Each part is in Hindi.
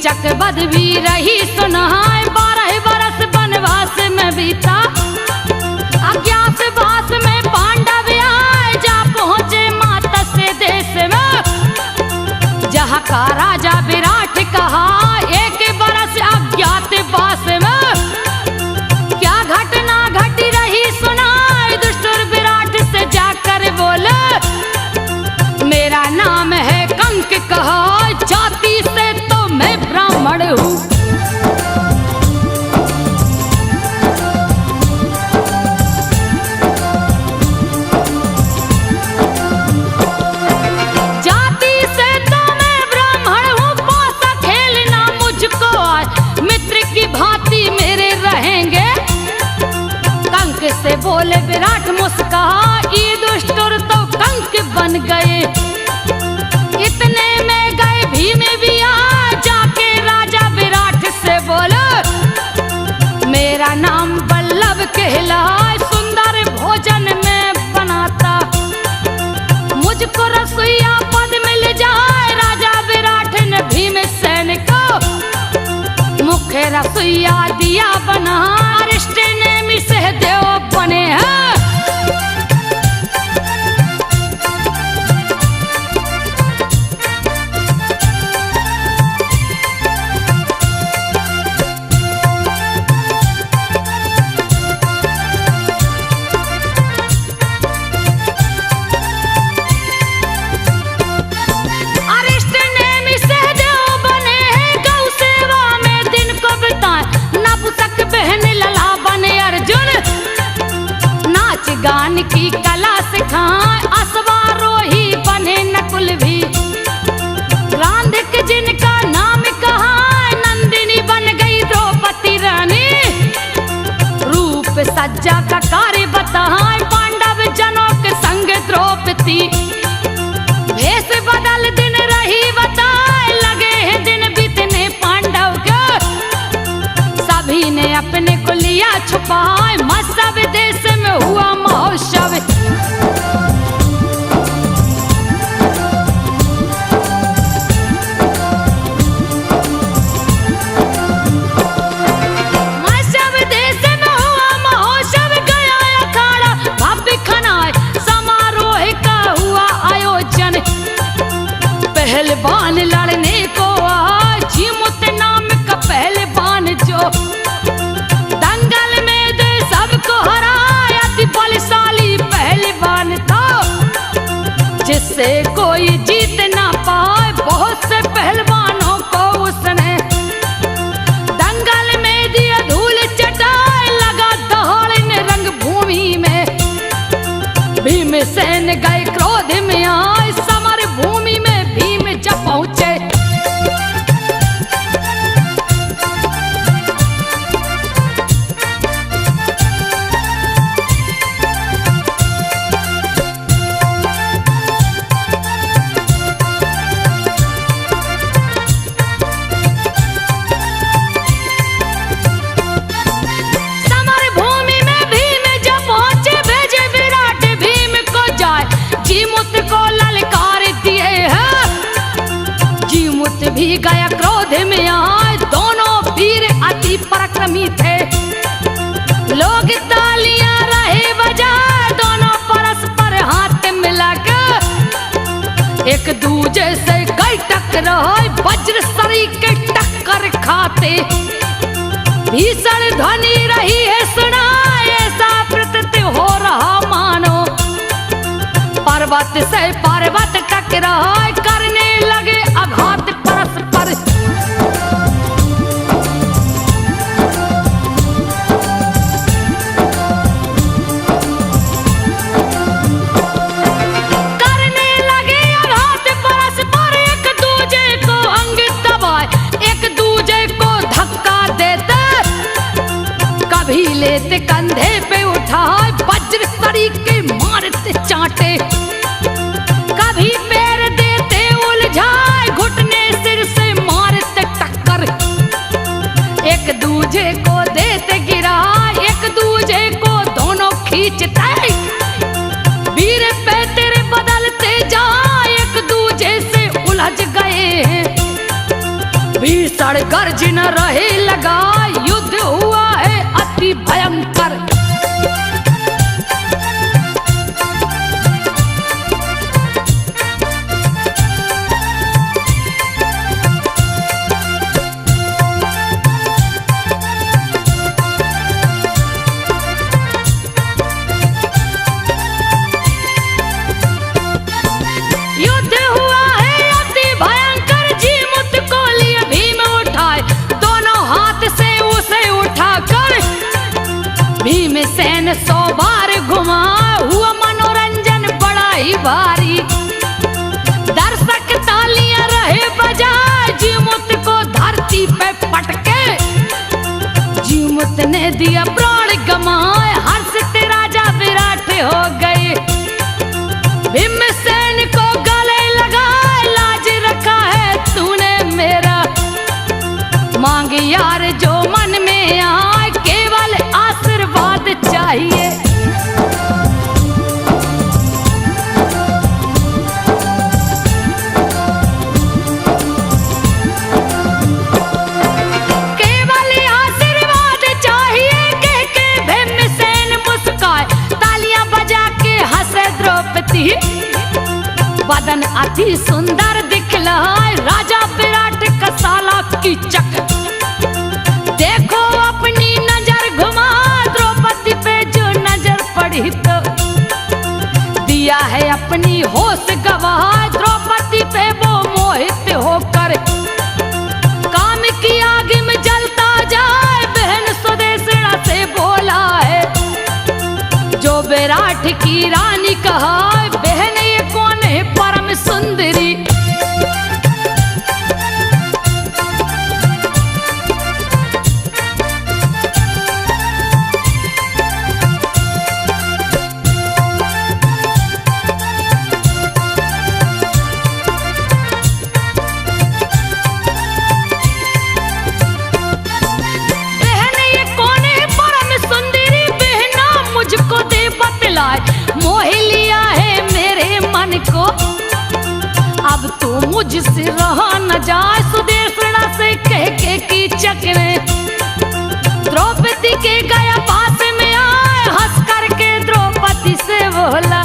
चकबद भी रही सुनाए 12 बरस वनवास में बीता। अज्ञातवास में पांडव आए जा पहुंचे मातस्य देश में। जहाँ का राजा विराट कहा 1 बरस अज्ञातवास में क्या घटना घटी रही सुनाए। दुष्ट विराट से जाकर बोले मेरा नाम है कंक कहा, जाति से तो मैं ब्राह्मण हूँ। जाति से तो मैं ब्राह्मण हूँ, पासा खेलना मुझको आज मित्र की भांति मेरे रहेंगे। कंक से बोले विराट मुस्कुराया, ये दुष्टुर तो कंक बन गए। इतने में गए भीम भी आ जाके राजा विराट से बोलो मेरा नाम वल्लभ कहलाए, सुंदर भोजन में बनाता, मुझको रसोईया पद मिल जाए। राजा विराट ने भीमसेन को मुख्य रसोईया दिया बना। अरिष्ट नेमि सहदेव बने हैं। गान की कला सिखाए अश्वारोही बने नकुल भी। रांधिक जिनका नाम कहा नंदिनी बन गई द्रौपदी रानी। रूप सज्जा का कार्य बताए पांडव जनों के संग द्रौपदी। भेष बदल दिन रही बताए लगे हैं दिन बीतने पांडव के। सभी ने अपने को लिया छुपाए मत्स्य देश में हुआ महोत्सव। मत्स्य देश में हुआ महोत्सव गया अखाड़ा भव्य खनाए समारोह का हुआ आयोजन। पहलवान लड़ने को आए जीमुत नाम का पहलवान जो दंगल में दे सबको हराया। अति बलशाली पहलवान था जिससे कोई जीत ना पाए। बहुत से पहलवानों को उसने दंगल में दिया धूल चटाए। लगा दहाड़ने रंग भूमि में भीमसेन गए क्रोध में आए। समर भूमि में भीम जब पहुंचे भी गया क्रोध में आए। दोनों वीर अति पराक्रमी थे। लोग तालियां रहे बजाए दोनों परस्पर हाथ मिलाकर एक दूजे से कई टकराए। वज्र सरी के टक्कर खाते भीषण ध्वनि रही है सुनाए। ऐसा प्रतीत हो रहा मानो पर्वत से पर्वत टकराए। करने लगे आघात परस्पर। करने लगे आघात परस्पर। एक दूजे को अंग दबाए एक दूजे को धक्का देते। कभी लेते कंधे पे उठाए वज्र सरी के मारते चांटे। कभी पैर देते उलझाए घुटने सिर से मारते टक्कर। एक दूजे को देते गिरा एक दूजे को दोनों खींचते। वीर पे तेरे बदलते जा एक दूजे से उलझ गए हैं। भीषण गर्जन रहे लगा, युद्ध हुआ है अति भयंकर। भीमसेन 100 बार घुमा, हुआ मनोरंजन बड़ा ही भारी। दर्शक तालियां रहे बजाए, जीमूत को धरती पे पटके। जीमूत ने दिया प्राण गमाए, हर्ष से राजा विराट हो गए। भीमसेन को गले लगाए, लाज रखा है तूने मेरा। मांग यार जो मन में आए, केवल आशीर्वाद चाहिए। केवल आशीर्वाद चाहिए, कह के भीमसेन मुस्काए। तालियां बजा के हंसे द्रौपदी, बदन अति सुंदर दिखलाए। राजा विराट का साला कीचक, देखो अपनी नजर घुमा। द्रौपदी पे जो नजर पड़ी तो दिया है अपनी होश गवा। द्रौपदी पे वो मोहित होकर काम की आग में जलता जाए। बहन सुदेशना से बोला है, जो विराट की रानी कहा। बहन ये कौन है परम सुंदरी? मोह लिया है मेरे मन को, अब तो मुझसे रहा न जाए। सुदेशना से कह के कीचक ने द्रौपदी के गया पास में आए। हंस करके द्रौपदी से बोला,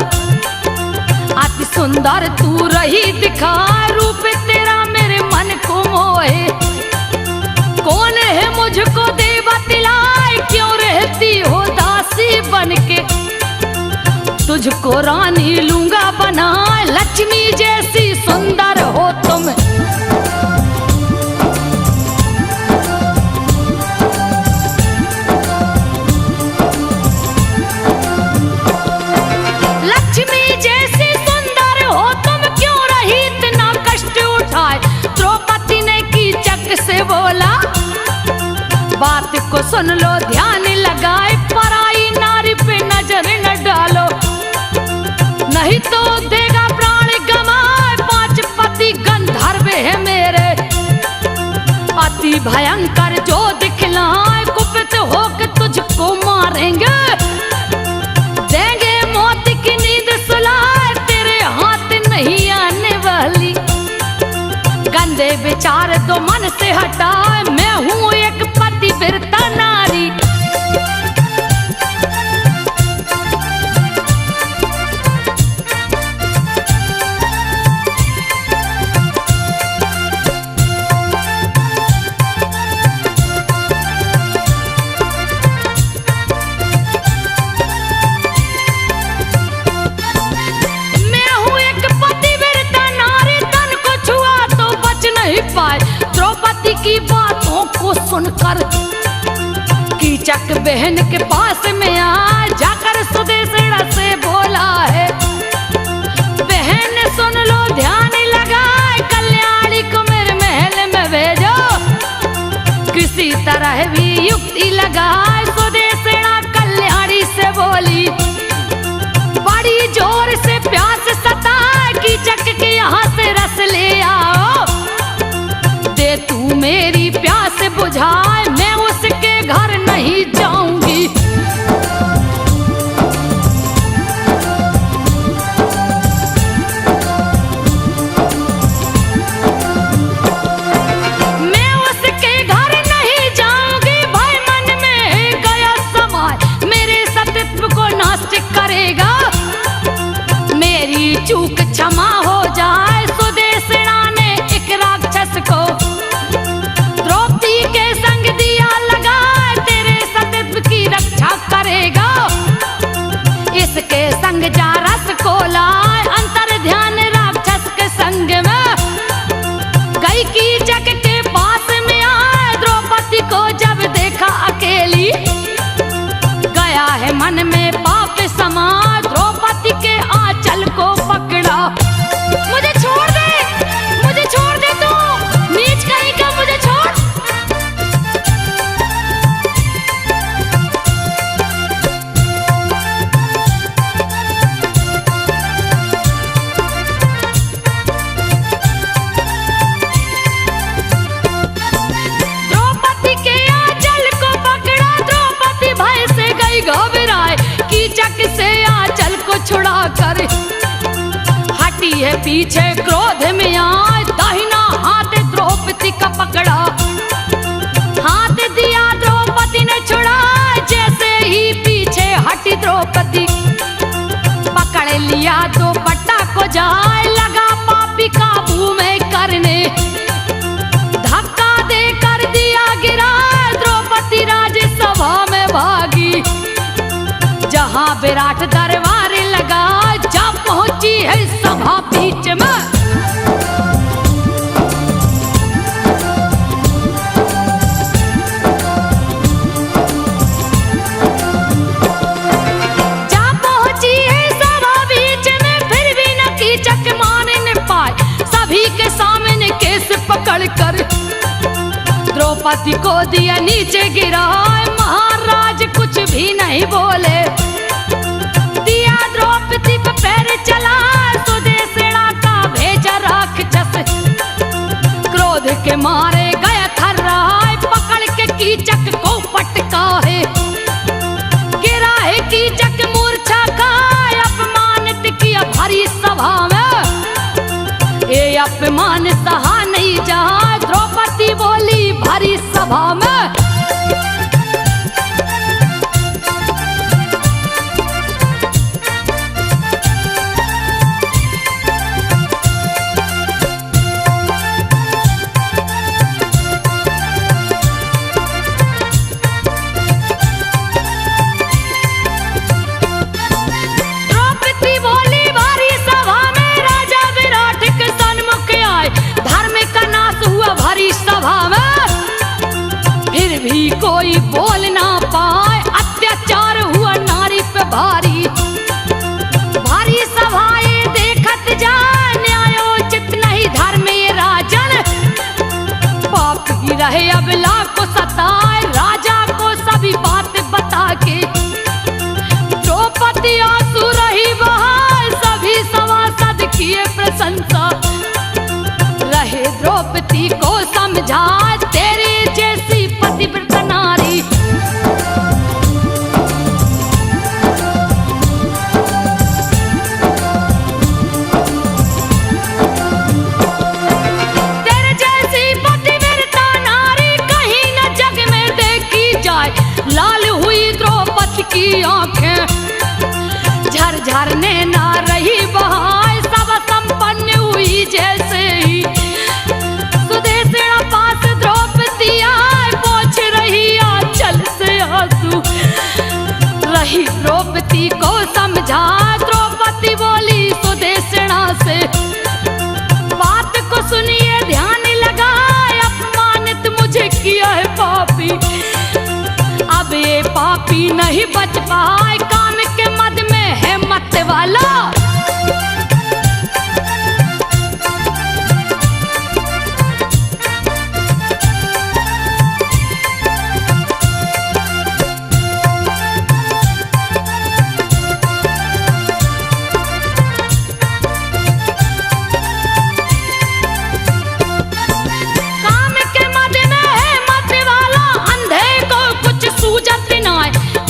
अति सुंदर तू रही दिखा। रूप तेरा मेरे मन को मोहे, कौन है मुझको दे बतलाए। क्यों रहती हो दासी बनके, तुझको रानी लूंगा बना। लक्ष्मी जैसी सुंदर हो तुम, लक्ष्मी जैसी सुंदर हो तुम, क्यों रही इतना कष्ट उठाए। द्रौपदी ने कीचक से बोला, बात को सुन लो ध्यान लगाए। पराई नारी पे नजर न डालो, नहीं तो देगा प्राण गमाए। 5 पति गंधर्व है मेरे, अति भयंकर जो दिखलाए। कुपित होकर तुझको मारेंगे, देंगे मौत की नींद सुलाए। तेरे हाथ नहीं आने वाली, गंदे विचार तो मन से हटाए। मैं हूँ एक पतिव्रता नारी, द्रौपदी की बातों को सुनकर कीचक बहन के पास में आ जाकर सुदेशना से बोला है, बहन सुन लो ध्यान लगाए। कल्याणी को मेरे महल में भेजो, किसी तरह भी युक्ति लगाए। सुदेशना कल्याणी से बोली, बड़ी जोर से प्यास सताए। कीचक के यहाँ से रस ले आओ, दे तू मेरी प्यास बुझाए। मैं उसके घर नहीं जाऊंगी। मैं है पीछे क्रोध में आए, दाहिना हाथ द्रौपदी का पकड़ा, हाथ दिया द्रौपदी ने छुड़ा, जैसे ही पीछे हटी द्रौपदी पकड़ लिया दुपट्टा को जाए, लगा पापी काबू में करने, धक्का देकर दिया गिरा, द्रौपदी राज्यसभा में भागी, जहां विराट दरबार लगा, जा पहुंची है सभा बीच में। जा पहुंची है सभा बीच में, फिर भी न कीचक माने न पाए, सभी के सामने केस पकड़ कर द्रौपदी को दिया नीचे गिराए, महाराज कुछ भी नहीं बोले, दिया द्रौपदी पे पैर चला, सुदेशना का भेजा राक्षस, क्रोध के मारे गया थर्राए, पकड़ के कीचक को पटका है, गिरा है कीचक मूर्छा खाए, अपमानित किया भरी सभा में, ये अपमान सहा नहीं जा, द्रौपदी बोली भरी सभा में। द्रौपदी बोली भरी सभा में, राजा विराट के सन्मुख आए, धर्म का नाश हुआ भरी सभा में, फिर भी कोई बोल ना पाए, अत्याचार हुआ नारी पे भारी, भारी सभाएं देखत जा, न्यायोचित नहीं धर्म ये राजन, पाप ही रहे अबला को सताए, राजा को सभी बात बता के, द्रौपदी आंसू रही बहाए, सभी सभासद किए प्रशंसा, रहे द्रौपदी को समझा, तेरे जैसी पतिव्रत नारी, तेरे जैसी पतिव्रता नारी कहीं न जग में देखी जाए, लाल हुई द्रौपदी की आंखें, झरझर नैना रही बहाए, सब संपन्न हुई जैसे ही, सुदेशना पास द्रौपदी आए, पोंछ रही आंचल से आंसू, रही द्रौपदी को समझा, द्रौपदी बोली सुदेशना से, बात को सुनिए ध्यान लगाए, अपमानित मुझे किया है पापी, अब ये पापी नहीं बच पाए, काम के मद में है मत वाला, काम के मद में है मत वाला, अंधे को कुछ सूझत ना,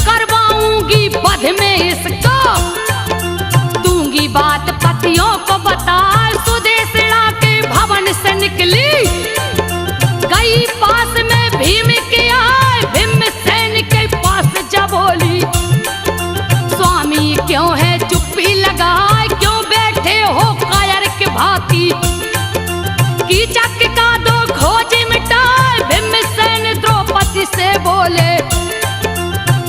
करवाऊंगी बध में इसको, दूंगी बात पतियों को बता, सुदेशना के भवन से निकली, गई पास में भीम के आए, भीमसेन के पास जा बोली, स्वामी क्यों है चुप्पी लगाए, क्यों बैठे हो कायर के भांति, कीचक का दो खोज मिटाए, भीमसेन द्रौपदी से बोले,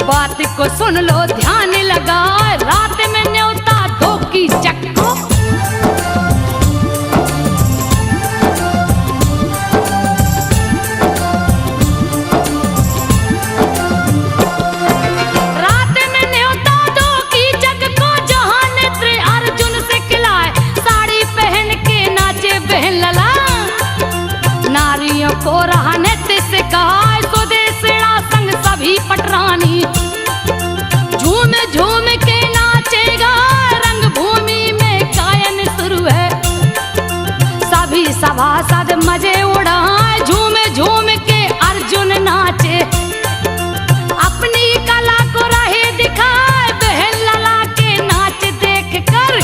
बात को सुन लो ध्यान लगाए, रात में न्योता दो कीचक को, रात में न्योता दो कीचक को, जहां नेत्र अर्जुन से खिलाए, साड़ी पहन के नाचे बहन लला, नारियों को रहा नृत्य सिखाए, सुदेशना संग सभी पटरानी, झूम झूम के नाचेगा, रंग भूमि में गायन शुरू है, सभी सभासद मजे उड़ाए, झूम झूम के अर्जुन नाचे, अपनी कला को राहे दिखाए, बहन लला के नाच देख कर,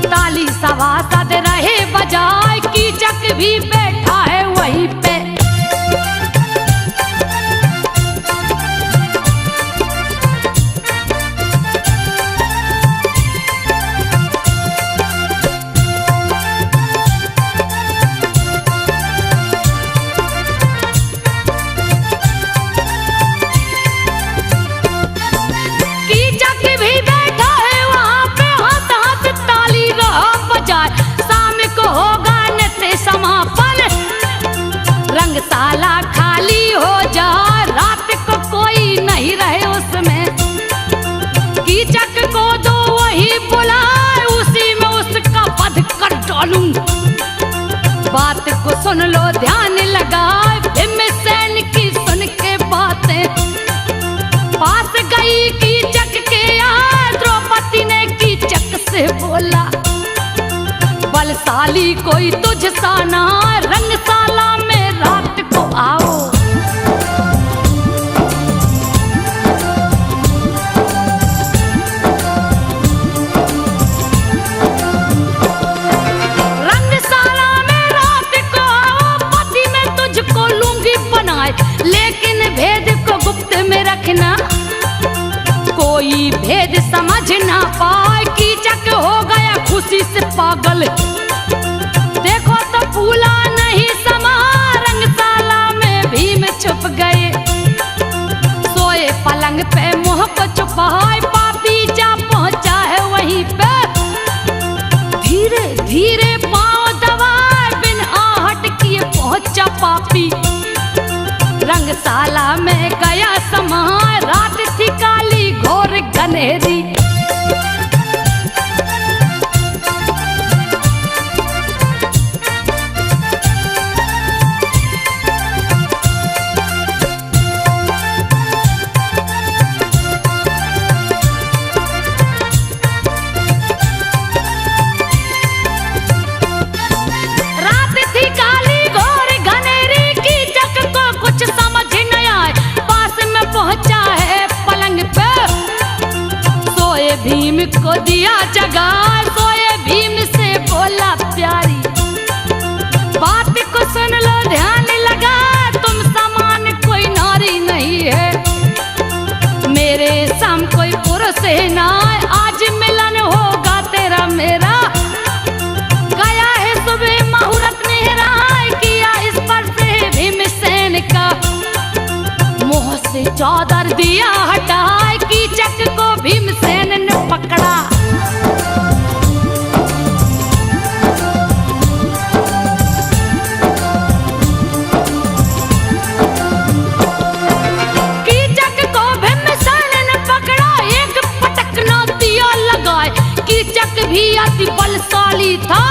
ताली सभा भी बैठा है वहीं पे। कीचक भी बैठा है वहाँ पे, हाथ हाथ ताली रहा बजाए। शाम को होगा नित्य समापन, रंगशाला खाली हो जाए, रात को कोई नहीं रहे उसमें। कीचक को दो वही बुलाए, उसी में उसका वध कर डालूं। बात को सुन लो ध्यान लगाए, भीमसेन की सुन के बातें। पास गई कीचक के यार, द्रौपदी ने कीचक से बोला, बलशाली कोई तुझ सा ना, रंगशाला में रात को आओ। रंगशाला में रात को आओ, पति में तुझको लूंगी बनाए, लेकिन भेद को गुप्त में रखना, कोई भेद समझ ना पाए। कीचक हो गया खुशी से पागल, देखो तो फूला नहीं समा, रंगशाला में भीम छुप गए। सोए पलंग पे मुंह को छुपाए, पापी जा पहुंचा है वहीं पे। धीरे धीरे पांव दबाए, बिन आहट किए पहुंचा पापी। रंगशाला में गया समाए, रात थी काली घोर घनेरी। रात थी काली घोर घनेरी, कीचक को कुछ समझ न आए, पास में पहुंचा है पलंग पे। सोए भीम को दिया जगा, सोए भीम से बोला प्यारी, बात को सुन लो ध्यान लगा, तुम समान कोई नारी नहीं है। मेरे सम कोई पुरुष है ना, आज मिलन होगा तेरा मेरा। गया है सुबह मुहूर्त नेहरा, किया इस पर से भीमसेन का। मुंह से चादर दिया हटाए, कीचक को भीमसेन ने पकड़ा। कीचक को भीमसेन ने पकड़ा, एक पटकना दिया लगाए। कीचक भी अति बलशाली था,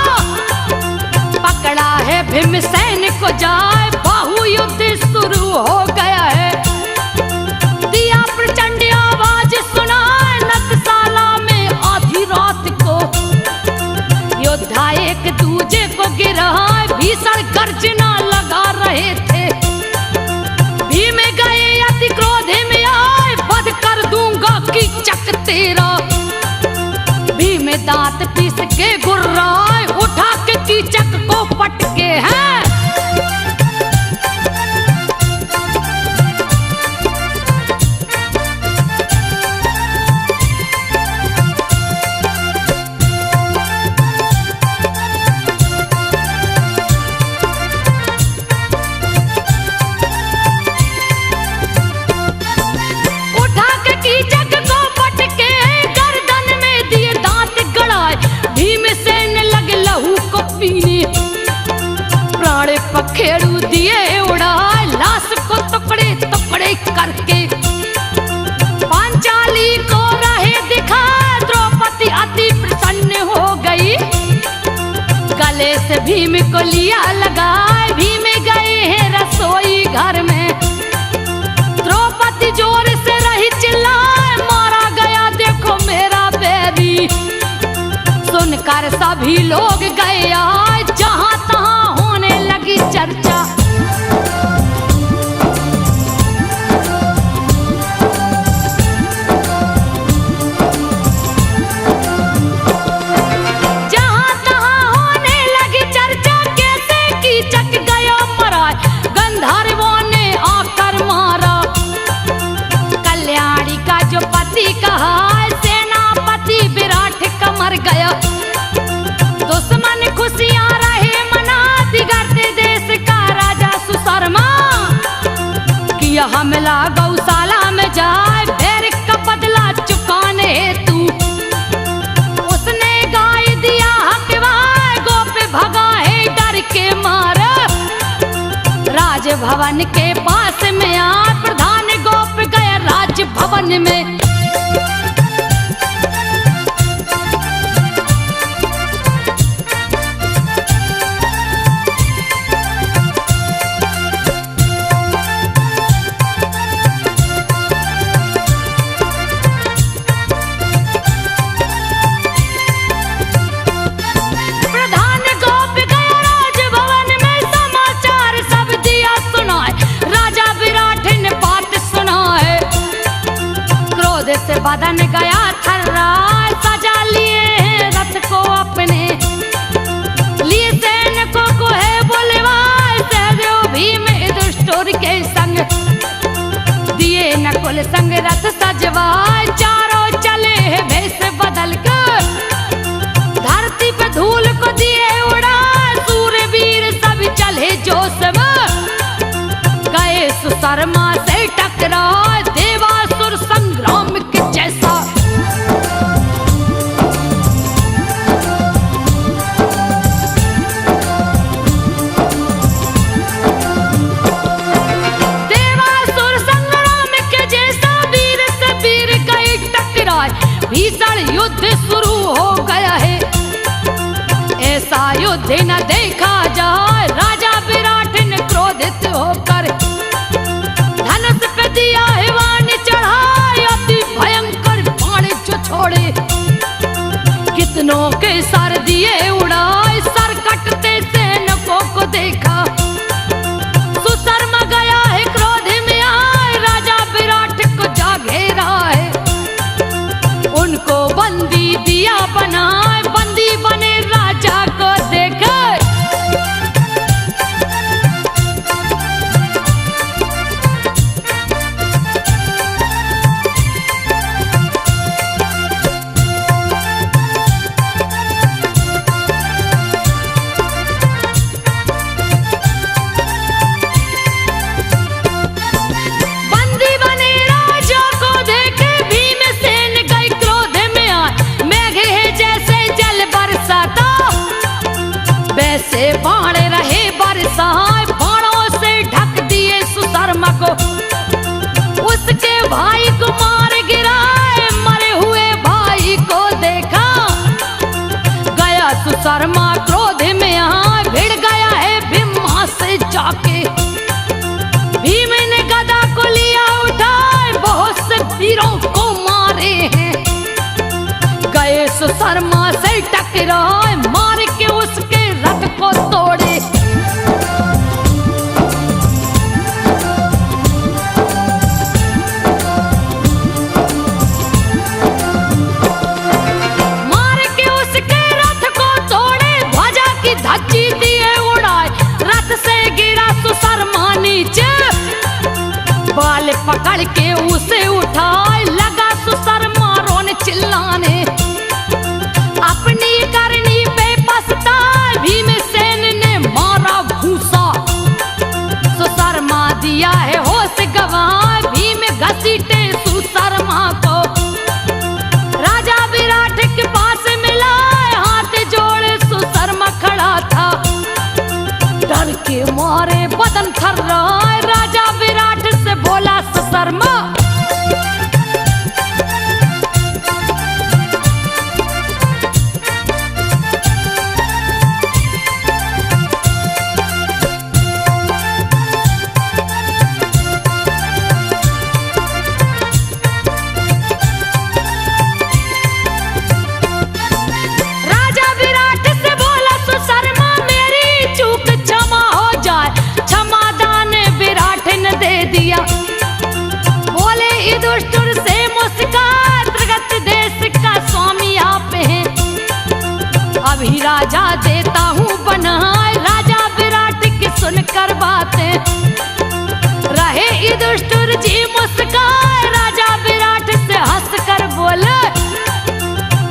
पकड़ा है भीमसेन को जाए, बाहु युद्ध शुरू हो गया है। दिया प्रचंड आवाज सुनाए, नक्शाला में आधी रात को। योद्धा एक दूजे को गिराए, भीषण गर्जना लगा रहे थे। भीम गए अति क्रोध में आए, वध कर दूंगा कीचक तेरा। भीम दांत पीस के गुर्राए, उठा के कीचक को पटके हैं। उठा के कीचक को पटके, गर्दन में दिए दांत गड़ाए। भीमसेन लगे लहू को पीने, प्राण पखेरु दिए उड़ाए, लाश को टुकड़े टुकड़े करके। पांचाली को रहे दिखा, द्रौपदी अति प्रसन्न हो गई। गले से भीम को लिया लगाए, भीम गए हैं रसोई घर में। द्रौपदी जोर से रही चिल्लाए, मारा गया देखो मेरा बैरी। सुनकर सभी लोग गए आए, जहां तहां होने लगी चर्चा। जहां तहां होने लगी चर्चा, कैसे की हमला गौशाला में जाए बैर का बदला चुकाने तू। उसने गाय दिया हकवाए गोप भगा है डर के मार। राजभवन के पास में आ प्रधान गोप गया राजभवन में। बदन गया थर्राए सजा लिए हैं रथ को अपने। लिए सैनिकों को है बुलवाए सहदेव भीम दुष्टोर के संग। दिए नकुल संग रथ सजवाए चारों चले हैं भेष बदल कर। धरती पे धूल को दिए उड़ाए सूरवीर सब चले जोश में। गए सुशर्मा से टकराए देवासुर संग्राम के जैसा। देवासुर संग्राम के जैसा वीर से वीर गए टकराए। भीषण युद्ध शुरू हो गया है ऐसा युद्ध न देखा जाए। राजा विराट ने क्रोधित होकर धनुष पे दिया है वाण चढ़ाए। अति भयंकर बाण जो छोड़े कितनों के सर दिए उड़ाए। सर कटते सैनिकों को देखा सुशर्मा गया है क्रोध में आए। राजा विराट को जा घेरा है उनको बंदी दिया बनाए। बंदी बने राजा को देखा से बाण रहे बरसाए। बाणों से ढक दिए सुशर्मा को उसके भाई को मार गिराए। मरे हुए भाई को देखा गया सुशर्मा क्रोध में आ भिड़ गया है भीमा से जाके। भीम ने गदा को लिया उठाए बहुत से वीरों को मारे हैं। गए सुशर्मा से टकराए मार के उसके रथ को तोड़े। मार के उसके रथ को तोड़े। ध्वजा की धज्जी दिए उड़ाए। रथ से गिरा सुशर्मा नीचे। बाल पकड़ के उसे उठाए लगा सुशर्मा रोने चिल्लाने। अपनी करनी पे पछताए भीमसेन ने मारा भूसा। सुशर्मा दिया है होश गंवाए। भीम घसीटे सुशर्मा को राजा विराट के पास मिलाए। हाथ जोड़े सुशर्मा खड़ा था डर के मारे बदन थर्राए। राजा विराट से बोला सुशर्मा अभी राजा देता हूँ बनाए। राजा विराट की सुनकर बातें रहे युधिष्ठिर जी मुस्काए। राजा विराट से हंसकर बोले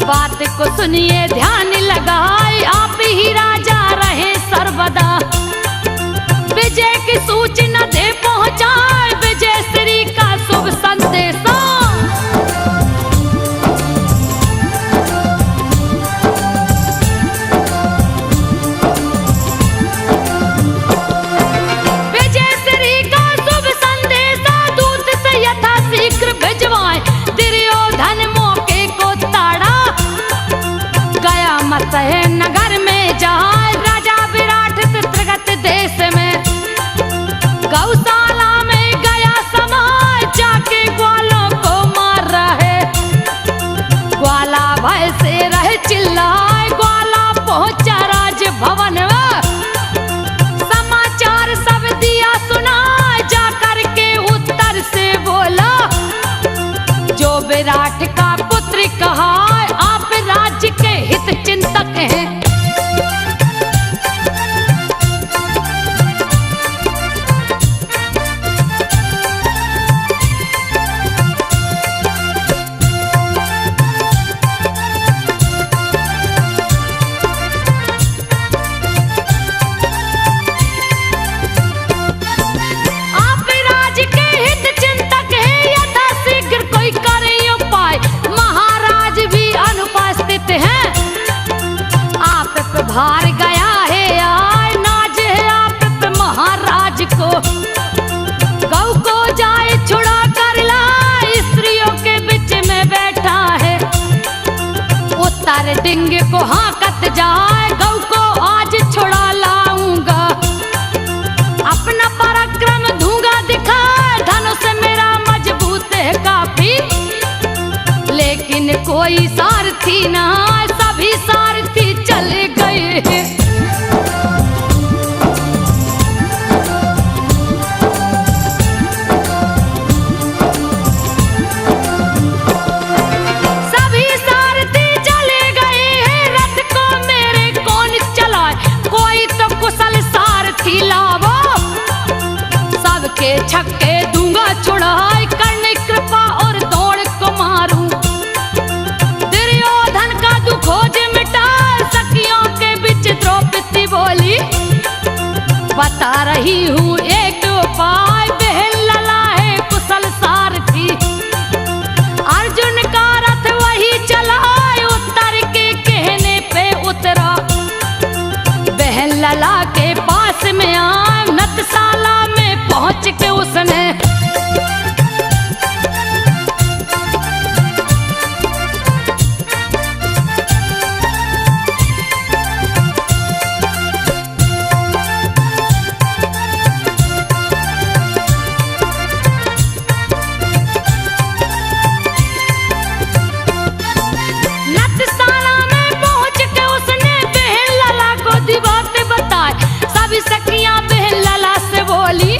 बात को सुनिए ध्यान लगाए। आप ही राजा रहे सर्वदा। विजय की सूचना दे पहुँचाए। विजय डिंगे को हाकत जाए, गौ को आज छुड़ा लाऊंगा। अपना पराक्रम दूंगा दिखाए, धनुष मेरा मजबूत है काफी। लेकिन कोई सारथी ना, सभी सारथी चले गए। सभी सारथी चले गए हैं, रथ को मेरे कौन चलाए, कोई तो कुशल सारथी लावो। सबके छक्के दूंगा छुड़ाए, करने कृपा और दौड़ को मारूं। दुर्योधन का दुखोज मिटा, सखियों के बीच द्रौपदी बोली। बता रही हूँ एक उपाय, बहन लला है कुशल सारथी। अर्जुन का रथ वही चलाए, उत्तर के कहने पे उतरा। बहन लला के पास में आए, नतशाला में पहुंच के उसने सखियां बहन लला से बोली।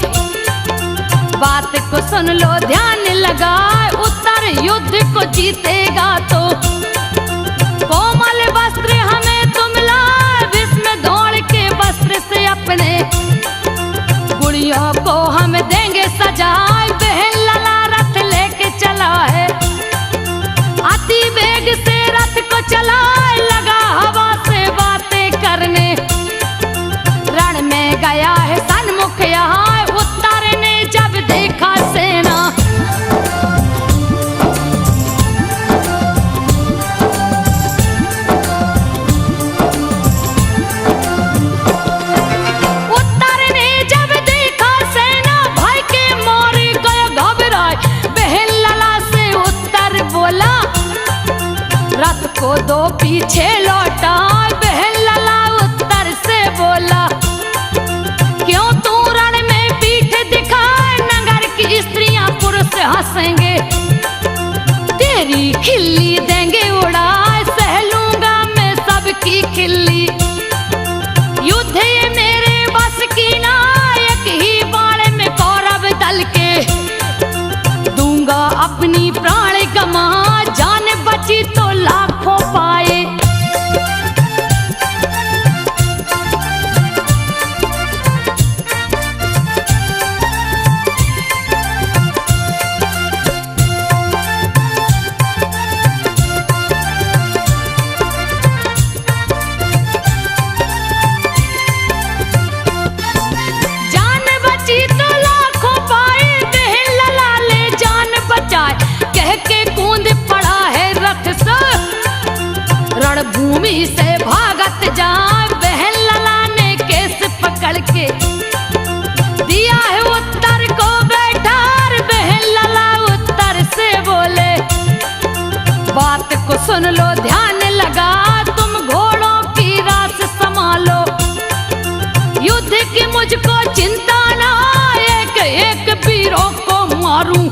बात को सुन लो ध्यान लगाए, उत्तर युद्ध को जीतेगा तो कोमल वस्त्र हमें तुम लाए, भीष्म दौड़ के वस्त्र से अपने गुड़ियों को हम देंगे सजाए। बहन लला रथ लेके चला है, अति वेग से रथ को चलाए, लगा हवा से बातें करने। रण में गया है सन्मुख यहाँ, उत्तर ने जब देखा सेना। उत्तर ने जब देखा सेना, भय के मारे गए घबराए। बहन लला से उत्तर बोला, रथ को दो पीछे लौटा। बहन लला उत्तर से बोला, क्यों तू रण में पीठ दिखाए, नगर की स्त्रियां पुरुष हंसेंगे। तेरी खिल्ली देंगे उड़ाए, सह लूंगा मैं सबकी खिल्ली। युद्ध ये मेरे बस की ना, एक ही बाण में कौरव दल के दूंगा अपनी प्राण गमा। जान बची तो लाखों पाए। रणभूमि से भागत जाए, बहन लला ने केस पकड़ के दिया है उत्तर को बैठार। बहन लला उत्तर से बोले, बात को सुन लो ध्यान लगा, तुम घोड़ों की रास संभालो। युद्ध की मुझको चिंता ना, एक एक वीरों को मारूं।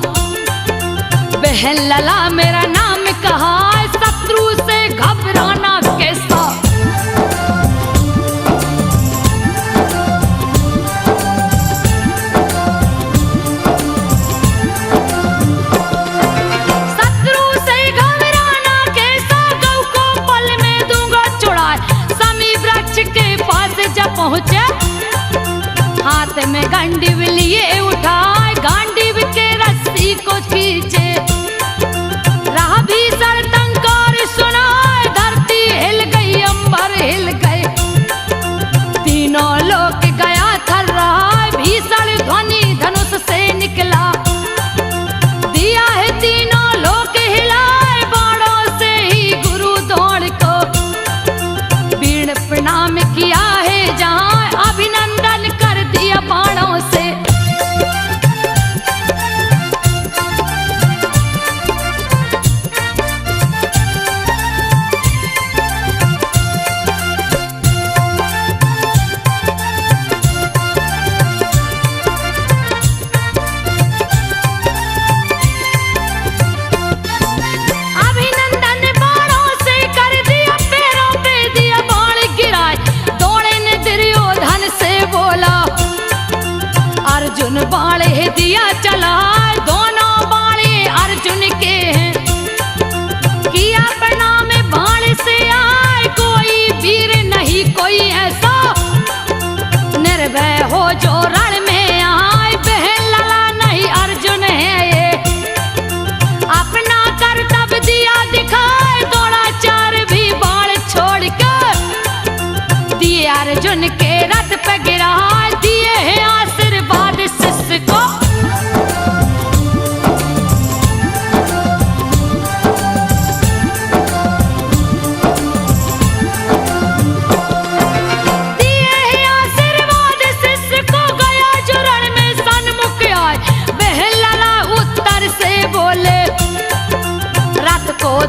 बहन लला मेरा नाम कहा, शत्रु से घबराना कैसा। शत्रु से घबराना कैसा, गौ को पल में दूंगा छुड़ाए। समी वृक्ष के पास जब पहुंचे, हाथ में गांडीव लिए उठाए। गांडीव के रस्सी को खींचे, राह भीषण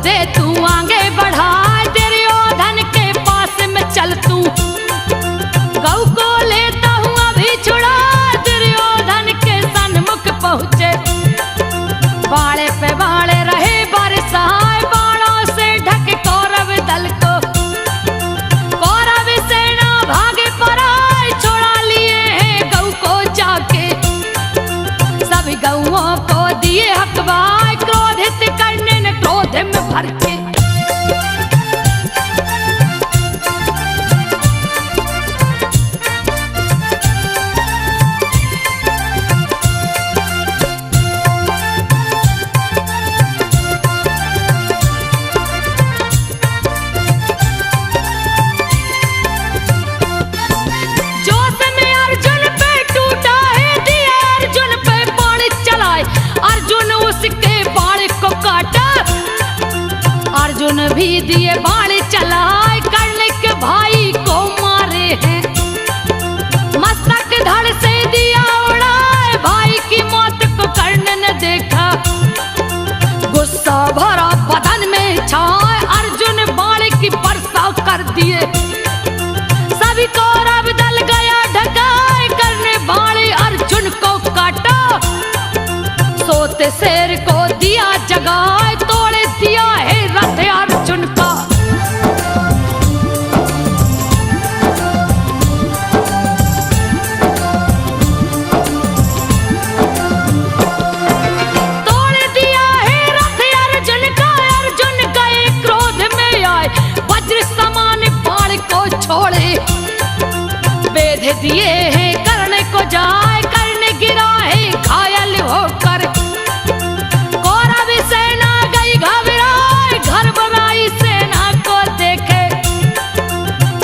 दे तू आगे बढ़ा, दुर्योधन के पास में चल तू, गौ को लेता हूँ अभी छुड़ा। दुर्योधन के सन्मुख पहुँचे, बाड़े पे बाड़े रहे बरसाए, बाणों से ढके कौरव दल को। कौरव सेना भागे पराए, छोड़ा लिए हैं गौ को जाके, सभी गौओं को दिए हकवाए, क्रोधित करने ने क्रोध में भर के। जोश में अर्जुन पे टूटा है, दिया अर्जुन पे बाण चलाए, अर्जुन उसके बाण को काटा। अर्जुन भी दिए बाण चलाए, कर्ण के भाई को मारे हैं, मस्तक धड़ से दिया उड़ाए, भाई की मौत को कर्ण ने देखा। गुस्सा भरा बदन में छाए, अर्जुन बाण की वर्षा कर दिए, सभी कौरव दल गया ढकाए, कर्ण बाण अर्जुन को काटा। सोते शेर को दिया जगाए, तोड़े दिया है रथ अर्जुन का। तोड़ दिया है रथ अर्जुन का, अर्जुन गए क्रोध में आए, वज्र समान बाण को छोड़े, बेध दिए हैं कर्ण को जाए, कर्ण गिरा है घायल होकर। कौरव सेना गई घबराए, घर बनाई सेना को देखे,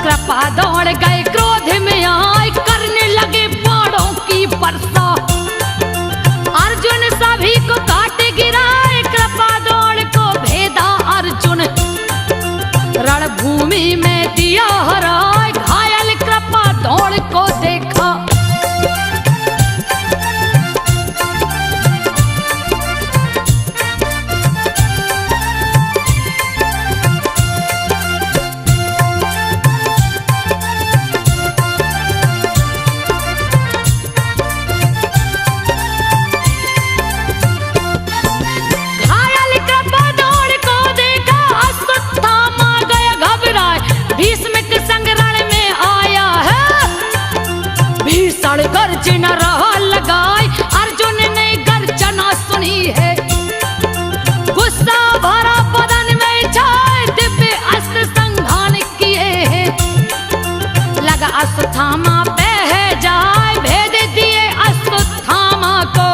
कृपा दौड़ गए क्रोध में आए, करने लगे बाणों की वर्षा। अर्जुन सभी को काट गिराए, कृपा दौड़ को भेदा अर्जुन, रणभूमि में दिया हराए, घायल कृपा दौड़ को देखा। घायल कृपा दौड़ को देखा, अश्वत्थामा गया घबराए, भीष्म के संग रण में आया है। भीषण गर्जना रहा लगाए, अर्जुन ने गर्जना सुनी है, गुस्सा भरा बदन में छाए, दिव्य अस्त्र संधान किए हैं। लगा अश्वत्थामा पे है जाए, भेद दिए अश्वत्थामा को,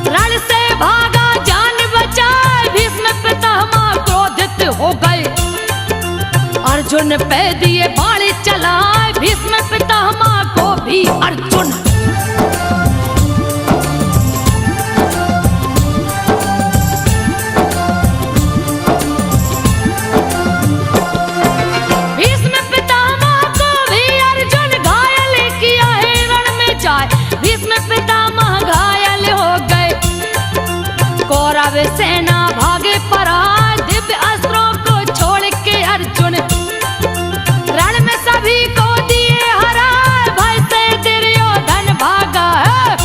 रण से भागा जान बचाए, भीष्म पितामह क्रोधित हो गए, अर्जुन पे दिए बाण चलाए, भीष्म पितामह को भी अर्जुन। भीष्म पितामह को भी अर्जुन घायल किया है, रण में जाए, भीष्म पितामह घायल हो गए। कौरव सेना भागे पराए, दिव्य अस्त्रों को छोड़ के अर्जुन, रण में सभी को दिए हराए, भय से दुर्योधन भागा है।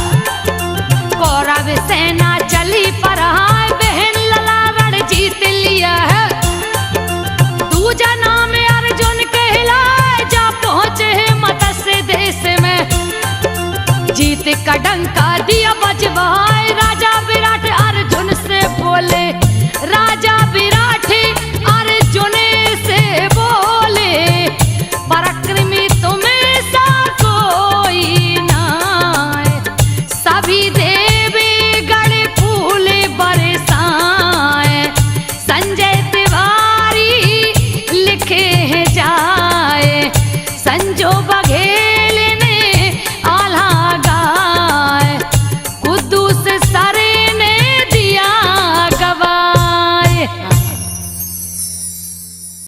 कौरव सेना चली पराए, बहन लला रण जीत लिया है। दूजा नाम अर्जुन कहलाए, जा पहुँचे हैं मत्स्य देश में, जीत का डंका दिया